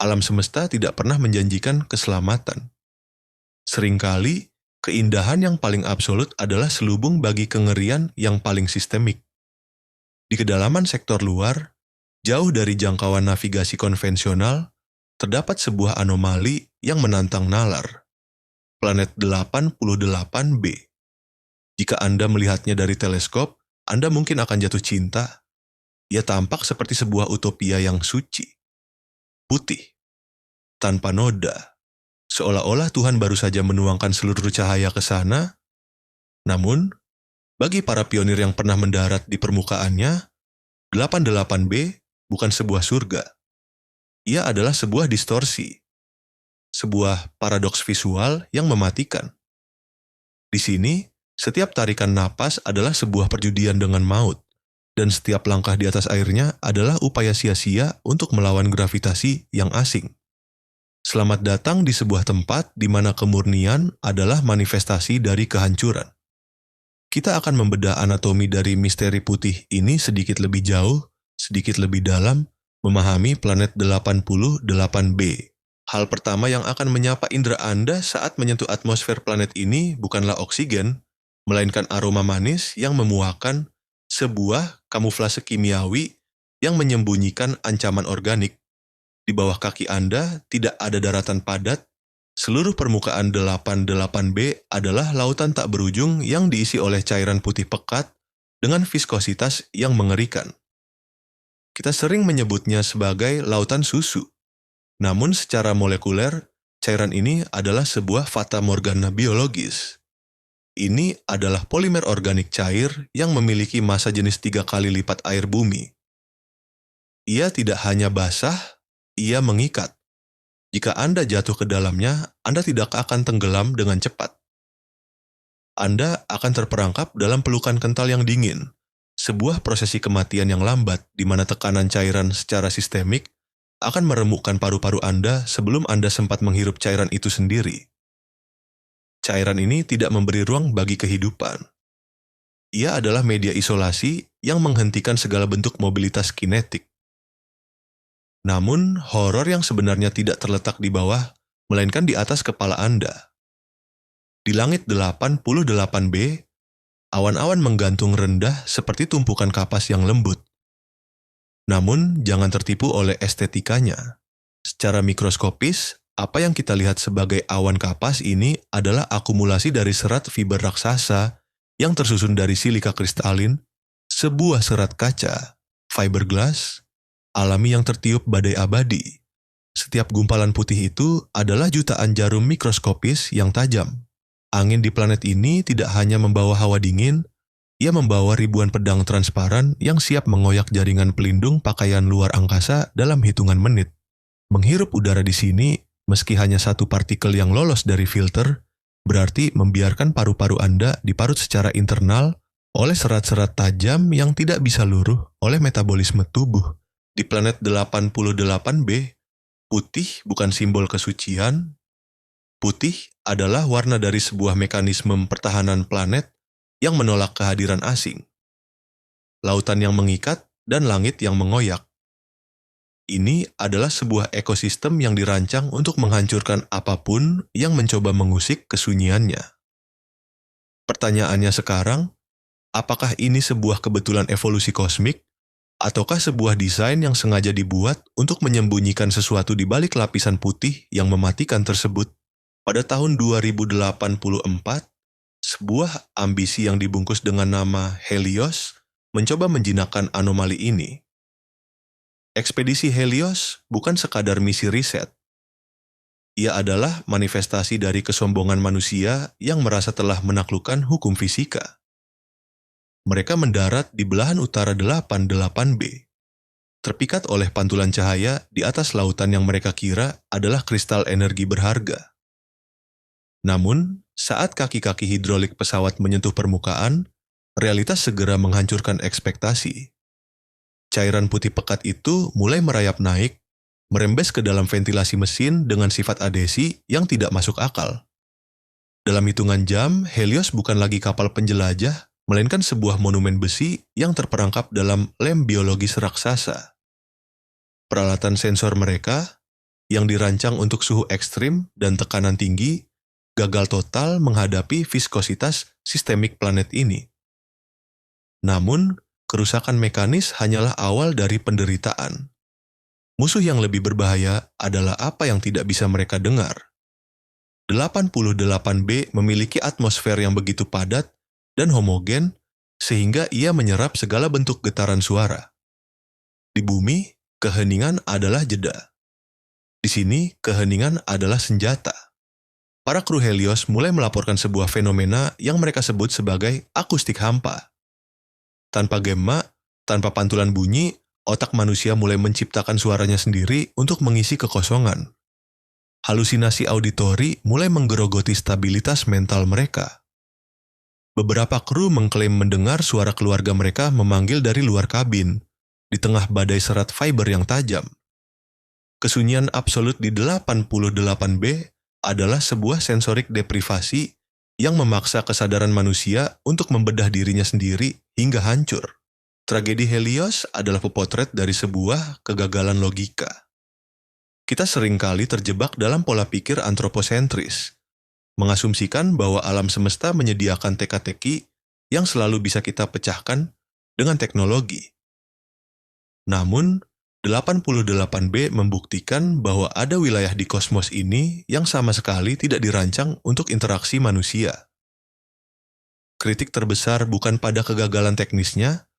alam semesta tidak pernah menjanjikan keselamatan. Seringkali, keindahan yang paling absolut adalah selubung bagi kengerian yang paling sistemik. Di kedalaman sektor luar, jauh dari jangkauan navigasi konvensional, terdapat sebuah anomali yang menantang nalar, planet 88b. Jika Anda melihatnya dari teleskop, Anda mungkin akan jatuh cinta. Ia tampak seperti sebuah utopia yang suci, putih, tanpa noda, seolah-olah Tuhan baru saja menuangkan seluruh cahaya ke sana. Namun, bagi para pionir yang pernah mendarat di permukaannya, 88b bukan sebuah surga. Ia adalah sebuah distorsi, sebuah paradoks visual yang mematikan. Di sini, setiap tarikan napas adalah sebuah perjudian dengan maut, dan setiap langkah di atas airnya adalah upaya sia-sia untuk melawan gravitasi yang asing. Selamat datang di sebuah tempat di mana kemurnian adalah manifestasi dari kehancuran. Kita akan membedah anatomi dari misteri putih ini sedikit lebih jauh, sedikit lebih dalam, memahami planet 88b. Hal pertama yang akan menyapa indera Anda saat menyentuh atmosfer planet ini bukanlah oksigen, melainkan aroma manis yang memuakan, sebuah kamuflase kimiawi yang menyembunyikan ancaman organik. Di bawah kaki Anda tidak ada daratan padat. Seluruh permukaan 88b adalah lautan tak berujung yang diisi oleh cairan putih pekat dengan viskositas yang mengerikan. Kita sering menyebutnya sebagai lautan susu. Namun secara molekuler, cairan ini adalah sebuah fata morgana biologis. Ini adalah polimer organik cair yang memiliki massa jenis 3 kali lipat air bumi. Ia tidak hanya basah, ia mengikat. Jika Anda jatuh ke dalamnya, Anda tidak akan tenggelam dengan cepat. Anda akan terperangkap dalam pelukan kental yang dingin, sebuah prosesi kematian yang lambat di mana tekanan cairan secara sistemik akan meremukkan paru-paru Anda sebelum Anda sempat menghirup cairan itu sendiri. Cairan ini tidak memberi ruang bagi kehidupan. Ia adalah media isolasi yang menghentikan segala bentuk mobilitas kinetik. Namun, horor yang sebenarnya tidak terletak di bawah, melainkan di atas kepala Anda. Di langit 88b, awan-awan menggantung rendah seperti tumpukan kapas yang lembut. Namun, jangan tertipu oleh estetikanya. Secara mikroskopis, apa yang kita lihat sebagai awan kapas ini adalah akumulasi dari serat fiber raksasa yang tersusun dari silika kristalin, sebuah serat kaca, fiberglass, alami yang tertiup badai abadi. Setiap gumpalan putih itu adalah jutaan jarum mikroskopis yang tajam. Angin di planet ini tidak hanya membawa hawa dingin, ia membawa ribuan pedang transparan yang siap mengoyak jaringan pelindung pakaian luar angkasa dalam hitungan menit. Menghirup udara di sini, meski hanya satu partikel yang lolos dari filter, berarti membiarkan paru-paru Anda diparut secara internal oleh serat-serat tajam yang tidak bisa luruh oleh metabolisme tubuh. Di planet 88b, putih bukan simbol kesucian. Putih adalah warna dari sebuah mekanisme pertahanan planet yang menolak kehadiran asing. Lautan yang mengikat dan langit yang mengoyak. Ini adalah sebuah ekosistem yang dirancang untuk menghancurkan apapun yang mencoba mengusik kesunyiannya. Pertanyaannya sekarang, apakah ini sebuah kebetulan evolusi kosmik? Ataukah sebuah desain yang sengaja dibuat untuk menyembunyikan sesuatu di balik lapisan putih yang mematikan tersebut? Pada tahun 2084, sebuah ambisi yang dibungkus dengan nama Helios mencoba menjinakkan anomali ini. Ekspedisi Helios bukan sekadar misi riset. Ia adalah manifestasi dari kesombongan manusia yang merasa telah menaklukkan hukum fisika. Mereka mendarat di belahan utara 88b, terpikat oleh pantulan cahaya di atas lautan yang mereka kira adalah kristal energi berharga. Namun, saat kaki-kaki hidrolik pesawat menyentuh permukaan, realitas segera menghancurkan ekspektasi. Cairan putih pekat itu mulai merayap naik, merembes ke dalam ventilasi mesin dengan sifat adesi yang tidak masuk akal. Dalam hitungan jam, Helios bukan lagi kapal penjelajah, melainkan sebuah monumen besi yang terperangkap dalam lem biologis raksasa. Peralatan sensor mereka, yang dirancang untuk suhu ekstrim dan tekanan tinggi gagal total menghadapi viskositas sistemik planet ini. Namun, kerusakan mekanis hanyalah awal dari penderitaan. Musuh yang lebih berbahaya adalah apa yang tidak bisa mereka dengar. 88B memiliki atmosfer yang begitu padat dan homogen sehingga ia menyerap segala bentuk getaran suara. Di bumi, keheningan adalah jeda. Di sini, keheningan adalah senjata. Para kru Helios mulai melaporkan sebuah fenomena yang mereka sebut sebagai akustik hampa. Tanpa gemma, tanpa pantulan bunyi, otak manusia mulai menciptakan suaranya sendiri untuk mengisi kekosongan. Halusinasi auditori mulai menggerogoti stabilitas mental mereka. Beberapa kru mengklaim mendengar suara keluarga mereka memanggil dari luar kabin, di tengah badai serat fiber yang tajam. Kesunyian absolut di 88B adalah sebuah sensorik deprivasi yang memaksa kesadaran manusia untuk membedah dirinya sendiri hingga hancur. Tragedi Helios adalah potret dari sebuah kegagalan logika. Kita seringkali terjebak dalam pola pikir antroposentris, mengasumsikan bahwa alam semesta menyediakan teka-teki yang selalu bisa kita pecahkan dengan teknologi. Namun, 88B membuktikan bahwa ada wilayah di kosmos ini yang sama sekali tidak dirancang untuk interaksi manusia. Kritik terbesar bukan pada kegagalan teknisnya,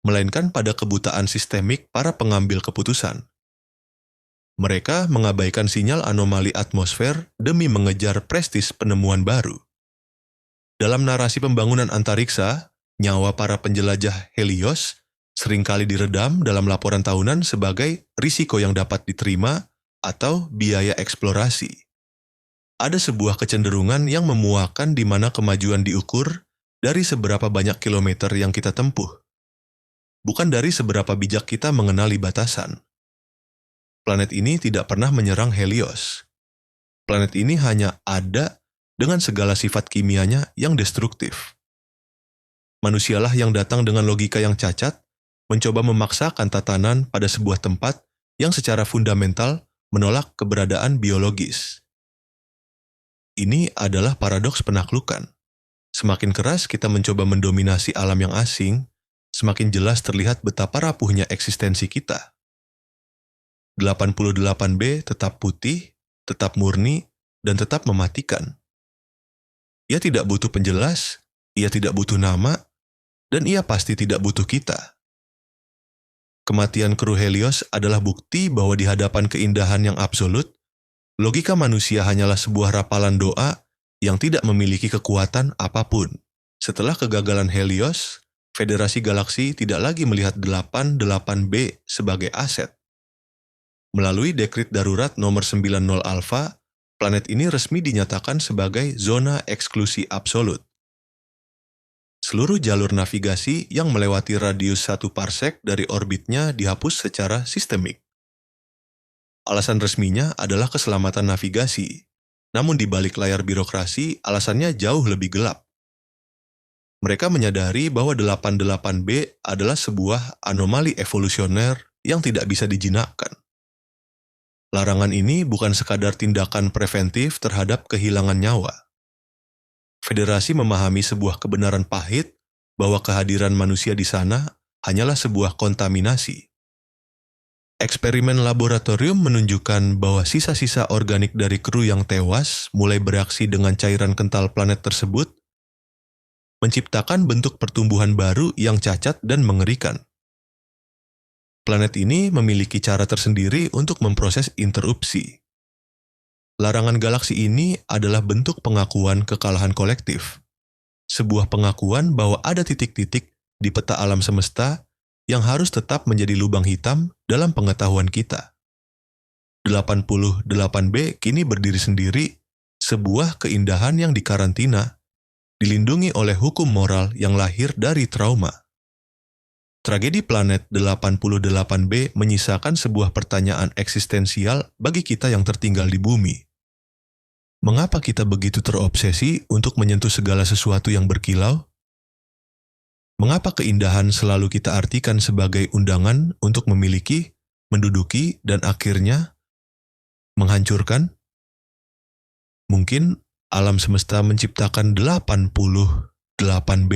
melainkan pada kebutaan sistemik para pengambil keputusan. Mereka mengabaikan sinyal anomali atmosfer demi mengejar prestis penemuan baru. Dalam narasi pembangunan antariksa, nyawa para penjelajah Helios seringkali diredam dalam laporan tahunan sebagai risiko yang dapat diterima atau biaya eksplorasi. Ada sebuah kecenderungan yang memuakan di mana kemajuan diukur dari seberapa banyak kilometer yang kita tempuh, bukan dari seberapa bijak kita mengenali batasan. Planet ini tidak pernah menyerang Helios. Planet ini hanya ada dengan segala sifat kimianya yang destruktif. Manusialah yang datang dengan logika yang cacat, mencoba memaksakan tatanan pada sebuah tempat yang secara fundamental menolak keberadaan biologis. Ini adalah paradoks penaklukan. Semakin keras kita mencoba mendominasi alam yang asing, semakin jelas terlihat betapa rapuhnya eksistensi kita. 88B tetap putih, tetap murni, dan tetap mematikan. Ia tidak butuh penjelas, ia tidak butuh nama, dan ia pasti tidak butuh kita. Kematian kru Helios adalah bukti bahwa di hadapan keindahan yang absolut, logika manusia hanyalah sebuah rapalan doa yang tidak memiliki kekuatan apapun. Setelah kegagalan Helios, Federasi Galaksi tidak lagi melihat 88B sebagai aset. Melalui dekrit darurat nomor 90 Alpha, planet ini resmi dinyatakan sebagai zona eksklusi absolut. Seluruh jalur navigasi yang melewati radius 1 parsek dari orbitnya dihapus secara sistemik. Alasan resminya adalah keselamatan navigasi, namun di balik layar birokrasi alasannya jauh lebih gelap. Mereka menyadari bahwa 88B adalah sebuah anomali evolusioner yang tidak bisa dijinakkan. Larangan ini bukan sekadar tindakan preventif terhadap kehilangan nyawa. Federasi memahami sebuah kebenaran pahit bahwa kehadiran manusia di sana hanyalah sebuah kontaminasi. Eksperimen laboratorium menunjukkan bahwa sisa-sisa organik dari kru yang tewas mulai bereaksi dengan cairan kental planet tersebut, menciptakan bentuk pertumbuhan baru yang cacat dan mengerikan. Planet ini memiliki cara tersendiri untuk memproses interupsi. Larangan galaksi ini adalah bentuk pengakuan kekalahan kolektif. Sebuah pengakuan bahwa ada titik-titik di peta alam semesta yang harus tetap menjadi lubang hitam dalam pengetahuan kita. 88B kini berdiri sendiri, sebuah keindahan yang dikarantina, dilindungi oleh hukum moral yang lahir dari trauma. Tragedi planet 88B menyisakan sebuah pertanyaan eksistensial bagi kita yang tertinggal di bumi. Mengapa kita begitu terobsesi untuk menyentuh segala sesuatu yang berkilau? Mengapa keindahan selalu kita artikan sebagai undangan untuk memiliki, menduduki, dan akhirnya Menghancurkan? Mungkin alam semesta menciptakan 88B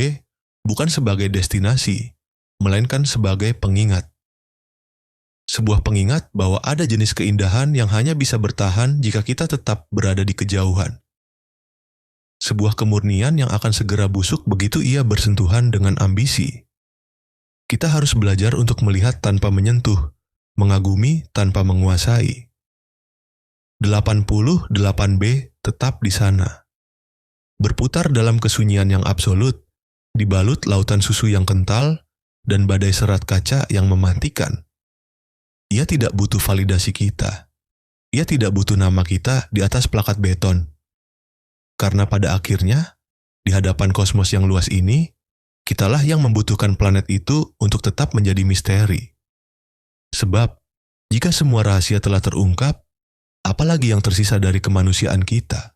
bukan sebagai destinasi, melainkan sebagai pengingat. Sebuah pengingat bahwa ada jenis keindahan yang hanya bisa bertahan jika kita tetap berada di kejauhan. Sebuah kemurnian yang akan segera busuk begitu ia bersentuhan dengan ambisi. Kita harus belajar untuk melihat tanpa menyentuh, mengagumi tanpa menguasai. 88B tetap di sana. Berputar dalam kesunyian yang absolut, dibalut lautan susu yang kental, dan badai serat kaca yang mematikan. Ia tidak butuh validasi kita. Ia tidak butuh nama kita di atas plakat beton. Karena pada akhirnya, di hadapan kosmos yang luas ini, kitalah yang membutuhkan planet itu untuk tetap menjadi misteri. Sebab, jika semua rahasia telah terungkap, apalagi yang tersisa dari kemanusiaan kita?